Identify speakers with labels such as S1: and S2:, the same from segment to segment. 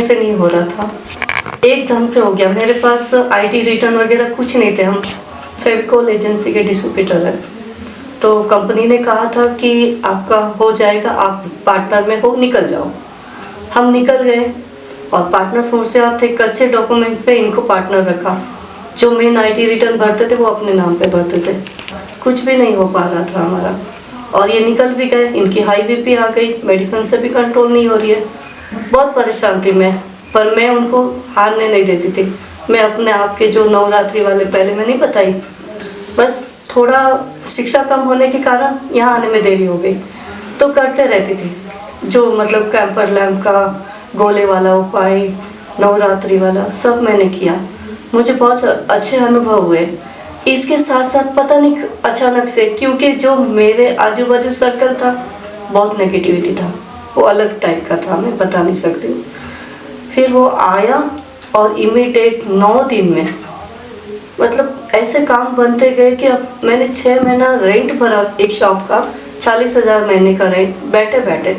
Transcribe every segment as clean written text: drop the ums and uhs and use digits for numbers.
S1: से नहीं हो रहा था, एकदम से हो गया। मेरे पास आईटी रिटर्न वगैरह कुछ नहीं थे। हम फेविकोल एजेंसी के डिस्ट्रीब्यूटर हैं, तो कंपनी ने कहा था कि आपका हो जाएगा, आप पार्टनर में हो, निकल जाओ। हम निकल गए और पार्टनर्स मुझसे आप थे, कच्चे डॉक्यूमेंट्स पे इनको पार्टनर रखा। जो मेन आईटी रिटर्न भरते थे वो अपने नाम पे भरते थे, कुछ भी नहीं हो पा रहा था हमारा। और ये निकल भी गए, इनकी हाई बीपी आ गई, मेडिसिन से भी कंट्रोल नहीं हो रही है। बहुत परेशान थी मैं, पर मैं उनको हारने नहीं देती थी। मैं अपने आप के जो नवरात्रि वाले पहले मैं नहीं बताई, बस थोड़ा शिक्षा कम होने के कारण यहाँ आने में देरी हो गई, तो करते रहती थी। जो मतलब कैंपर लैम्प का गोले वाला उपाय, नवरात्रि वाला सब मैंने किया, मुझे बहुत अच्छे अनुभव हुए। इसके साथ साथ पता नहीं अचानक से, क्योंकि जो मेरे आजू बाजू सर्कल था बहुत नेगेटिविटी था, वो अलग टाइप का था, मैं बता नहीं सकती। फिर वो आया और इमीडिएट 9 दिन में मतलब ऐसे काम बनते गए कि अब मैंने 6 महीना रेंट भरा एक शॉप का, 40,000 महीने का रेंट, बैठे बैठे,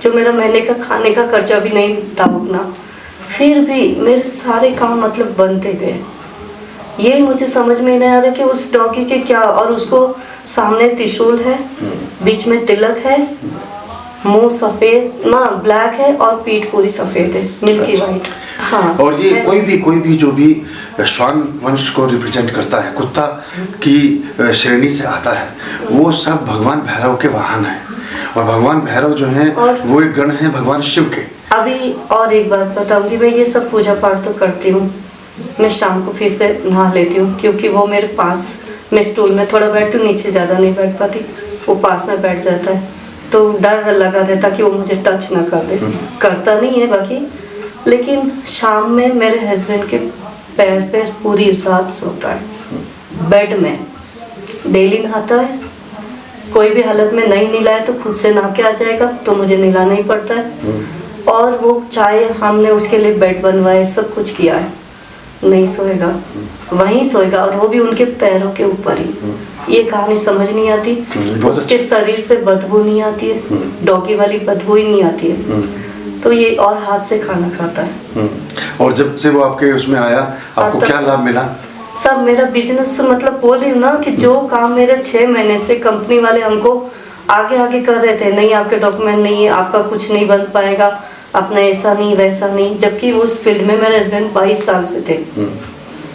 S1: जो मेरा महीने का खाने का खर्चा भी नहीं था उतना। फिर भी मेरे सारे काम मतलब बनते गए। यही मुझे समझ में नहीं आ रहा कि उस डॉगी के क्या, और उसको सामने त्रिशूल है, बीच में तिलक है, मुंह सफेद ना ब्लैक है और पीठ पूरी सफेद है, मिल्की वाइट। हाँ,
S2: और ये कोई भी जो भी श्वान वंश को रिप्रेजेंट करता है, कुत्ता की श्रेणी से आता है, वो सब भगवान भैरव के वाहन है। और भगवान भैरव जो हैं वो एक गण है भगवान शिव के।
S1: अभी और एक बात बताऊंगी, मैं ये सब पूजा पाठ तो करती हूँ, मैं शाम को फिर से नहा लेती हूँ, क्योंकि वो मेरे पास, मैं स्टूल में थोड़ा बैठती हूँ, नीचे ज़्यादा नहीं बैठ पाती, वो पास में बैठ जाता है, तो डर लगा रहता कि वो मुझे टच ना कर दे। करता नहीं है बाकी, लेकिन शाम में मेरे हस्बैंड के पैर पे पूरी रात सोता है, बेड में डेली नहाता है। कोई भी हालत में नहीं नहलाए तो खुद से नहा के आ जाएगा, तो मुझे नहलाना ही पड़ता है। और वो चाहे हमने उसके लिए बेड बनवाए, सब कुछ किया है, नहीं सोएगा, वहीं सोएगा, और वो भी उनके पैरों के ऊपर ही। ये कहानी समझ नहीं आती, उसके शरीर से बदबू नहीं आती है, डॉगी वाली बदबू ही नहीं आती है, तो ये और हाथ से खाना खाता है।
S2: और जब से वो आपके उसमें आया, आपको क्या लाभ मिला?
S1: सब मेरा बिजनेस, मतलब बोल रही हूँ ना कि जो काम मेरे 6 महीने से कंपनी वाले हमको आगे आगे कर रहे थे, नहीं आपके डॉक्यूमेंट नहीं है, आपका कुछ नहीं बन पाएगा, अपना ऐसा नहीं वैसा नहीं, जबकि उस फील्ड में मेरे हस्बैंड 22 साल से थे।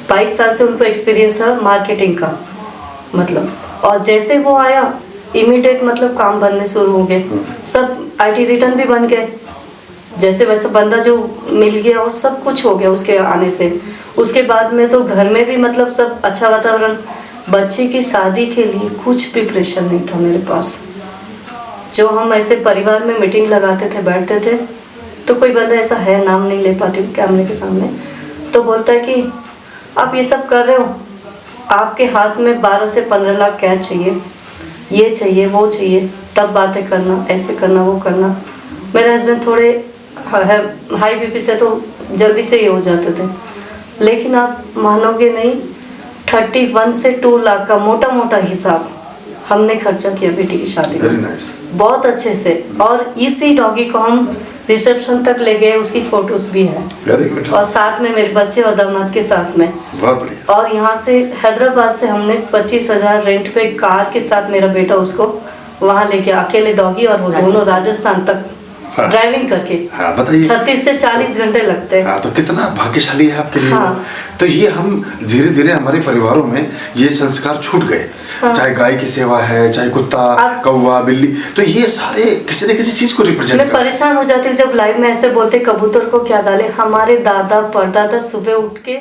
S1: 22 साल से उनको एक्सपीरियंस है मार्केटिंग का, मतलब। और जैसे वो आया इमीडिएट मतलब काम बनने शुरू हो गए, सब आईटी रिटर्न भी बन गए, जैसे वैसा बंदा जो मिल गया और सब कुछ हो गया उसके आने से। उसके बाद में तो घर में भी मतलब सब अच्छा वातावरण, बच्चे की शादी के लिए कुछ भी प्रेशर नहीं था मेरे पास। जो हम ऐसे परिवार में मीटिंग लगाते थे, बैठते थे, तो कोई बंदा ऐसा है, नाम नहीं ले पाती कैमरे के सामने, तो बोलता है कि आप ये सब कर रहे हो, आपके हाथ में 12 से 15 लाख कैश चाहिए, ये चाहिए वो चाहिए, तब बातें करना, ऐसे करना वो करना। मेरे हस्बैंड थोड़े हाई बीपी से तो जल्दी से ही हो जाते थे, लेकिन आप मानोगे नहीं, 31 से 2 लाख का मोटा मोटा हिसाब हमने खर्चा किया बेटी की शादी में, बहुत अच्छे से। और इसी डॉगी को हम रिसेप्शन तक ले गए, उसकी फोटोज भी है, और साथ में मेरे बच्चे और दामाद के साथ में। और यहाँ से हैदराबाद से हमने 25,000 रेंट पे कार के साथ मेरा बेटा उसको वहाँ लेके, अकेले डॉगी और वो दोनों, राजस्थान तक ड्राइविंग करके।
S2: हाँ, बताइए,
S1: 36 से 40 घंटे लगते हैं।
S2: हाँ, तो कितना भाग्यशाली है आपके लिए।
S1: हाँ।
S2: तो ये हम धीरे धीरे हमारे परिवारों में ये संस्कार छूट गए। हाँ। चाहे गाय की सेवा है, चाहे कुत्ता, कौवा, बिल्ली, तो ये सारे किसी न किसी चीज को रिप्रेजेंट।
S1: मैं परेशान हो जाती हूँ जब लाइव में ऐसे बोलते कबूतर को क्या डाले। हमारे दादा परदादा सुबह उठ के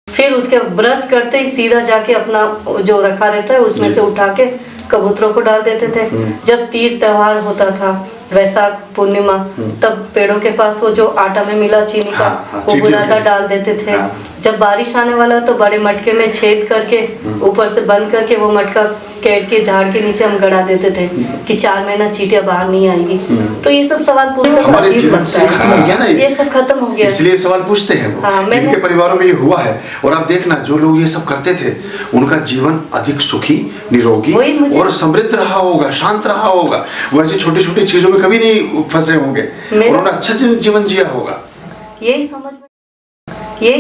S1: फिर उसके ब्रश करते ही सीधा जाके अपना जो रखा रहता है उसमें से उठा के कबूतरों को डाल देते थे। जब तीज त्योहार होता था, वैसाख पूर्णिमा, तब पेड़ों के पास वो जो आटा में मिला चीनी का, वो बुरादा डाल देते थे। जब बारिश आने वाला तो बड़े मटके में छेद करके ऊपर से बंद करके वो मटका केट के झाड़ के नीचे हम गड़ा देते थे कि 4 महीना चींटियां बाहर नहीं आएगी। तो ये सब सवाल पूछते
S2: हमारे जीवन से खत्म हो गया ना,
S1: ये सब खत्म हो गया,
S2: इसलिए सवाल पूछते हैं वो। हाँ, जिनके परिवारों में ये हुआ है। और आप देखना, जो लोग ये सब करते थे उनका जीवन अधिक सुखी, निरोगी और समृद्ध रहा होगा, शांत रहा होगा। वो ऐसी छोटी छोटी चीजों में कभी नहीं फंसे होंगे, उन्होंने अच्छा जीवन जिया होगा।
S1: यही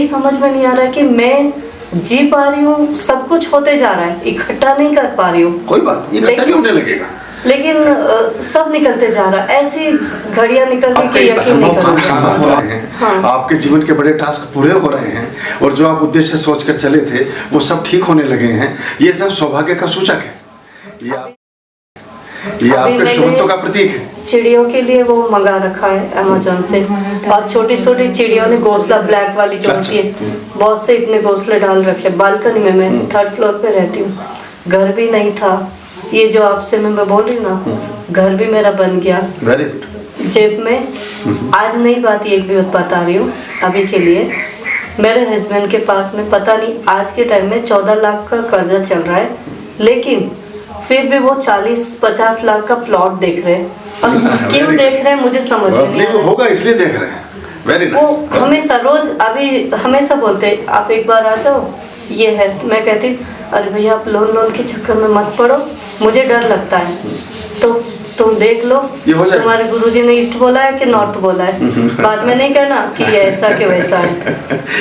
S1: समझ में नहीं आ रहा कि मैं जी पा रही हूँ, सब कुछ होते जा रहा है, इकट्ठा नहीं कर पा रही हूँ।
S2: कोई बात नहीं, इकट्ठा भी होने लगेगा,
S1: लेकिन सब निकलते जा रहा है, ऐसी घड़ियां निकल रही कि यकीन नहीं कर
S2: संभव हो रहे हैं। हाँ। आपके जीवन के बड़े टास्क पूरे हो रहे हैं और जो आप उद्देश्य सोचकर चले थे वो सब ठीक होने लगे हैं। ये सब सौभाग्य का सूचक है, ये आपके शुभत्व का प्रतीक है।
S1: चिड़ियों के लिए वो मंगा रखा है अमेज़न से, और छोटी छोटी चिड़ियों ने घोंसला, ब्लैक वाली जो होती है, बहुत से इतने घोंसले डाल रखे। बालकनी में, मैं 3rd फ्लोर पे रहती हूँ, घर भी नहीं था। ये जो आपसे मैं बोल रही हूँ ना, घर भी मेरा बन गया।
S2: Very good.
S1: जेब में आज नई बात एक भी बता रही हूँ अभी के लिए, मेरे हस्बैंड के पास में पता नहीं आज के टाइम में 14 लाख का कर्जा चल रहा है, लेकिन फिर भी वो 40-50 लाख का प्लॉट देख रहे हैं। और क्यों देख रहे हैं मुझे समझ में नहीं आ रहा।
S2: होगा इसलिए देख रहे हैं। Very nice.
S1: वो हमेशा रोज अभी हमेशा बोलते आप एक बार आ जाओ, ये है। मैं कहती अरे भैया आप लोन के चक्कर में मत पड़ो, मुझे डर लगता है, तो तुम देख लो, तुम्हारे गुरुजी ने ईस्ट बोला है कि नॉर्थ बोला है, बाद में नहीं कहना कि ये ऐसा कि वैसा है।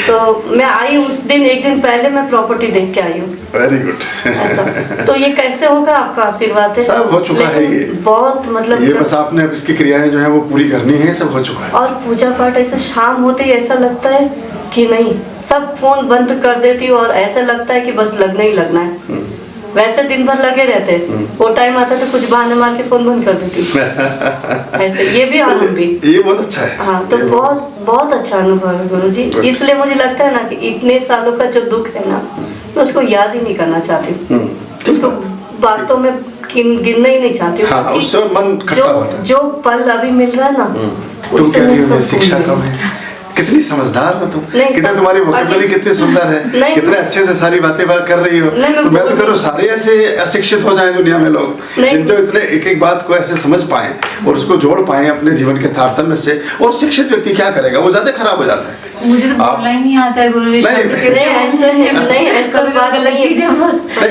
S1: तो मैं आई उस दिन, एक दिन पहले मैं प्रॉपर्टी देख के आई हूँ।
S2: Very good.
S1: ऐसा तो ये कैसे होगा, आपका आशीर्वाद है।
S2: सब हो चुका है, ये
S1: बहुत मतलब
S2: ये बस आपने अब इसकी क्रियाएं जो है वो पूरी करनी है, सब हो चुका है।
S1: और पूजा पाठ ऐसा शाम होते ही ऐसा लगता है कि नहीं, सब फोन बंद कर देती हूँ और ऐसा लगता है कि बस लगना ही लगना है। वैसे दिन भर लगे रहते, वो टाइम आता तो कुछ बहाने मार के फोन बंद कर देती ऐसे। ये भी आनंद भी, ये
S2: बहुत अच्छा है।
S1: हाँ, तो बहुत अच्छा अनुभव है गुरुजी। इसलिए मुझे लगता है ना कि इतने सालों का जो दुख है ना, मैं उसको याद ही नहीं करना चाहती हूँ, उसको बातों में गिनना ही नहीं चाहती हूँ।
S2: हाँ, उससे मन खट्टा होता है।
S1: जो पल अभी मिल रहा है ना,
S2: उससे मैं सब शिक्षा कम है। कितनी समझदार हो तुम, कितना तुम्हारी वोकैबुलरी कितनी सुंदर है, कितने अच्छे से सारी बातें कर रही हो। तो मैं तो कह रहा हूँ सारे ऐसे अशिक्षित हो जाएं दुनिया में लोग, जिन जो इतने एक एक बात को ऐसे समझ पाए और उसको जोड़ पाए अपने जीवन के तारतम्य से। और शिक्षित व्यक्ति क्या करेगा, वो ज्यादा खराब हो जाता है।
S3: मुझे तो बोलना ही नहीं आता है गुरुजी।
S2: नहीं,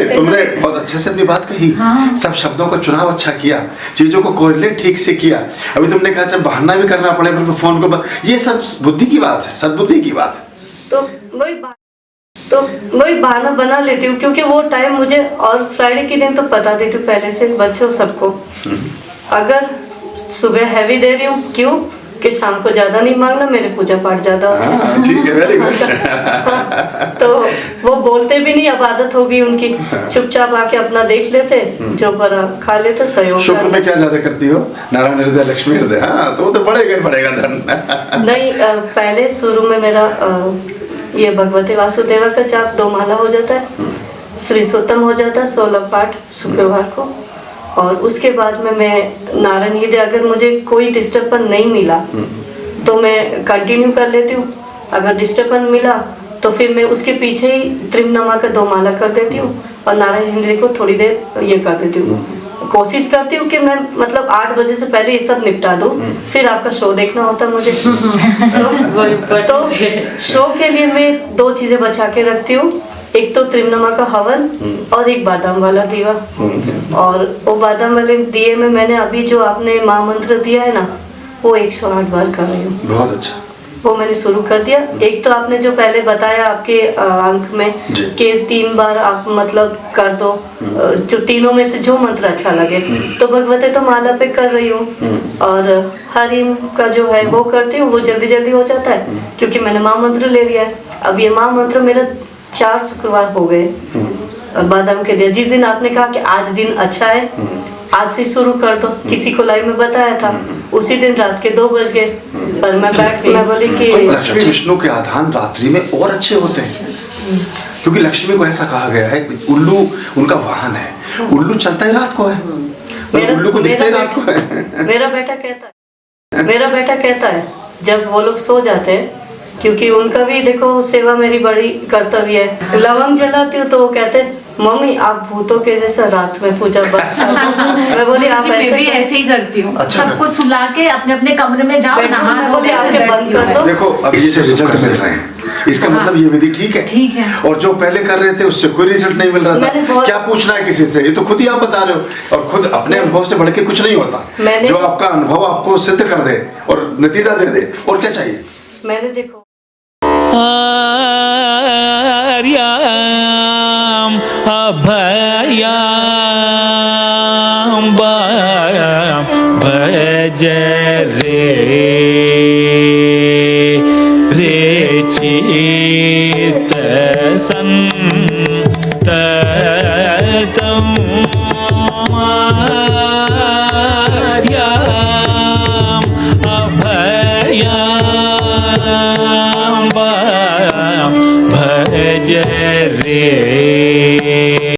S2: तुमने बहुत अच्छे से अपनी बात कही। हाँ। सब शब्दों का चुनाव अच्छा किया, चीजों को कोरिलेट ठीक से किया। अभी तुमने कहा जब बहाना भी करना पड़े फोन को, ये सब बुद्धि की बात है, सद्बुद्धि की बात है।
S1: तो वही बहाना बना लेती हूँ, क्योंकि वो टाइम मुझे, और फ्राइडे के दिन तो बता देती हूँ पहले से बच्चों सबको, अगर सुबह हैवी दे रही हूँ क्यों कि शाम को ज्यादा नहीं मांगना, मेरे पूजा पाठ ज्यादा होता है।
S2: ठीक है, वेरी गुड।
S1: तो वो बोलते भी नहीं, अब आदत हो गई उनकी, चुपचाप आके अपना देख लेते, जो बड़ा खा लेते, सहयोग।
S2: शुक्र में क्या ज्यादा करती हो, नारायण हृदय लक्ष्मी हृदय। हाँ, तो वो तो बढ़ेगा धन।
S1: नहीं, पहले शुरू में मेरा ये भगवती वासुदेवा का जाप 2 माला हो जाता है, श्री सूतम हो जाता है 16 पाठ शुक्रवार को, और उसके बाद में मैं नारायण हृदय, अगर मुझे कोई डिस्टर्बन नहीं मिला तो मैं कंटिन्यू कर लेती हूँ। अगर डिस्टर्बन मिला तो फिर मैं उसके पीछे ही त्रिमनमा का 2 माला कर देती हूँ और नारायण हृदय को थोड़ी देर ये कर देती हूँ। कोशिश करती हूँ कि मैं मतलब 8 बजे से पहले ये सब निपटा दूँ, फिर आपका शो देखना होता है मुझे। तो शो के लिए मैं 2 चीजें बचा के रखती हूँ, एक तो त्रिमनमा का हवन और एक बादाम वाला दीवा। और वो बादाम वाले दिए में मैंने अभी जो आपने महामंत्र दिया है ना, वो 108 बार कर रही हूँ।
S2: बहुत अच्छा,
S1: वो मैंने शुरू कर दिया। एक तो आपने जो पहले बताया आपके अंक में कि 3 बार आप मतलब कर दो, जो तीनों में से जो मंत्र अच्छा लगे। तो भगवते तो माला पे कर रही हूँ, और हरिम का जो है वो करती हूँ, वो जल्दी जल्दी हो जाता है क्योंकि मैंने महामंत्र ले लिया है। अब ये महामंत्र मेरा 4 शुक्रवार हो गए बादाम के दिया। जिस दिन आपने कहा कि आज दिन अच्छा है, आज से शुरू कर दो, किसी को लाइव में बताया था, उसी दिन रात के 2 बज गए, पर मैं बोली कि
S2: लक्ष्मी विष्णु के आधान रात्रि में और अच्छे होते हैं, क्योंकि लक्ष्मी को ऐसा कहा गया है, उल्लू उनका वाहन है, उल्लू चलता ही रात को है, उल्लू को दिखता ही रात को है।
S1: मेरा बेटा कहता है जब वो लोग सो जाते हैं, क्योंकि उनका भी देखो सेवा मेरी बड़ी कर्तव्य है, लवंग जलाती हूँ तो वो कहते हैं मम्मी आप भूतों के जैसा रात में पूजा मैं बोली आप
S3: ऐसे ही करती हूँ। अच्छा, सबको सुला के अपने अपने कमरे में जाओ, नहा धो के आके बंद कर दो।
S2: देखो अब इससे रिजल्ट मिल रहे हैं, इसका मतलब ये विधि ठीक है। और जो पहले कर रहे थे उससे कोई रिजल्ट नहीं मिल रहा था, क्या पूछना है किसी से, ये तो खुद ही आप बता रहे हो। और खुद अपने अनुभव से बढ़ के कुछ नहीं होता, जो आपका अनुभव आपको सिद्ध कर दे और नतीजा दे दे, और क्या चाहिए।
S1: मैंने देखो
S4: आर्याम अभयाम भज रे रे चित संततम आर्याम अभयाम भज